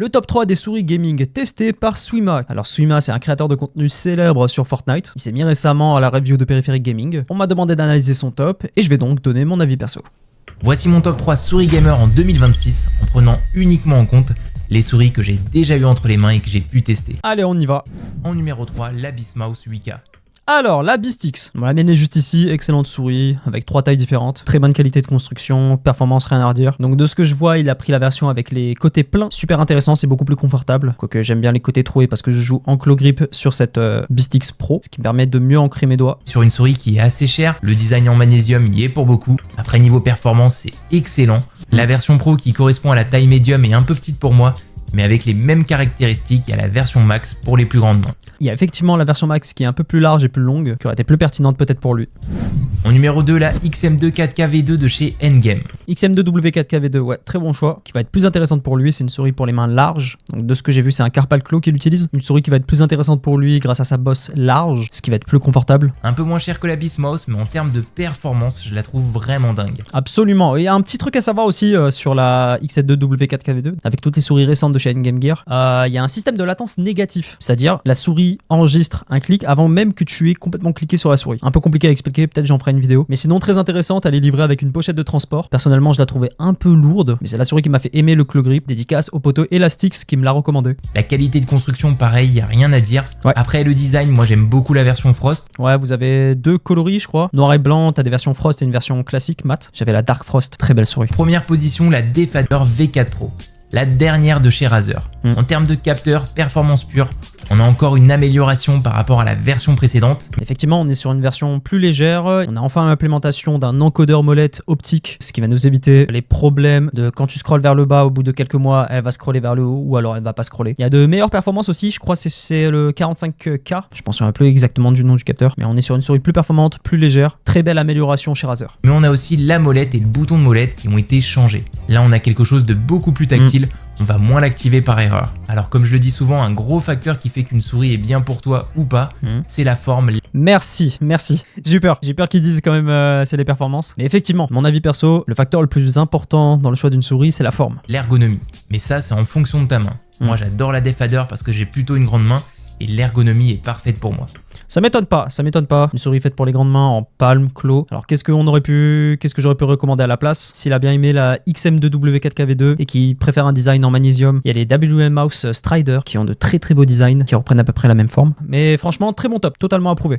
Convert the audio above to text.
Le top 3 des souris gaming testés par Swima. Alors Swima, c'est un créateur de contenu célèbre sur Fortnite. Il s'est mis récemment à la review de Périphérique Gaming. On m'a demandé d'analyser son top et je vais donc donner mon avis perso. Voici mon top 3 souris gamer en 2026 en prenant uniquement en compte les souris que j'ai déjà eu entre les mains et que j'ai pu tester. Allez, on y va. En numéro 3, la Bismouse 8K. Alors, la Bistix. On la mienne est juste ici, excellente souris, avec 3 tailles différentes, très bonne qualité de construction, performance, rien à redire. Donc de ce que je vois, il a pris la version avec les côtés pleins, super intéressant, c'est beaucoup plus confortable. Quoique j'aime bien les côtés troués parce que je joue en claw grip sur cette Bistix Pro, ce qui me permet de mieux ancrer mes doigts. Sur une souris qui est assez chère, le design en magnésium y est pour beaucoup. Après niveau performance, c'est excellent. La version Pro qui correspond à la taille médium est un peu petite pour moi, mais avec les mêmes caractéristiques, il y a la version Max pour les plus grandes mains. Il y a effectivement la version Max qui est un peu plus large et plus longue, qui aurait été plus pertinente peut-être pour lui. En numéro 2, la XM2 4KV2 de chez Endgame. XM2W4KV2, ouais, très bon choix, qui va être plus intéressante pour lui, c'est une souris pour les mains larges. Donc de ce que j'ai vu, c'est un Carpal Claw qu'il utilise. Une souris qui va être plus intéressante pour lui grâce à sa bosse large, ce qui va être plus confortable. Un peu moins cher que la Bismouse, mais en termes de performance, je la trouve vraiment dingue. Absolument, il y a un petit truc à savoir aussi sur la XM2W4KV2, avec toutes les souris récentes de chez Endgame Gear. Il y a un système de latence négatif, c'est-à-dire la souris enregistre un clic avant même que tu aies complètement cliqué sur la souris. Un peu compliqué à expliquer, peut-être j'en ferai une vidéo. Mais sinon très intéressante, elle est livrée avec une pochette de transport. Personnellement je la trouvais un peu lourde, mais c'est la souris qui m'a fait aimer le claw grip, dédicace au poteau Elastix qui me l'a recommandé. La qualité de construction pareil, y a rien à dire. Ouais. Après le design, moi j'aime beaucoup la version Frost. Ouais, vous avez deux coloris je crois, noir et blanc, t'as des versions Frost et une version classique mat. J'avais la Dark Frost, très belle souris. Première position, la Defader V4 Pro. La dernière de chez Razer. En termes de capteur, performance pure, on a encore une amélioration par rapport à la version précédente. Effectivement, on est sur une version plus légère. On a enfin l'implémentation d'un encodeur molette optique, ce qui va nous éviter les problèmes de quand tu scrolles vers le bas, au bout de quelques mois, elle va scroller vers le haut ou alors elle va pas scroller. Il y a de meilleures performances aussi, je crois que c'est le 45K. Je pense un peu exactement du nom du capteur, mais on est sur une souris plus performante, plus légère. Très belle amélioration chez Razer. Mais on a aussi la molette et le bouton de molette qui ont été changés. Là, on a quelque chose de beaucoup plus tactile. On va moins l'activer par erreur. Alors comme je le dis souvent, un gros facteur qui fait qu'une souris est bien pour toi ou pas, c'est la forme. Merci. J'ai eu peur qu'ils disent quand même c'est les performances. Mais effectivement, mon avis perso, le facteur le plus important dans le choix d'une souris, c'est la forme. L'ergonomie. Mais ça, c'est en fonction de ta main. Moi, j'adore la Defader parce que j'ai plutôt une grande main et l'ergonomie est parfaite pour moi. Ça m'étonne pas. Une souris faite pour les grandes mains en palme, claw. Alors qu'est-ce que j'aurais pu recommander à la place? S'il a bien aimé la XM2W4KV2 et qui préfère un design en magnésium, il y a les WM Mouse Strider qui ont de très beaux designs, qui reprennent à peu près la même forme. Mais franchement, très bon top, totalement approuvé.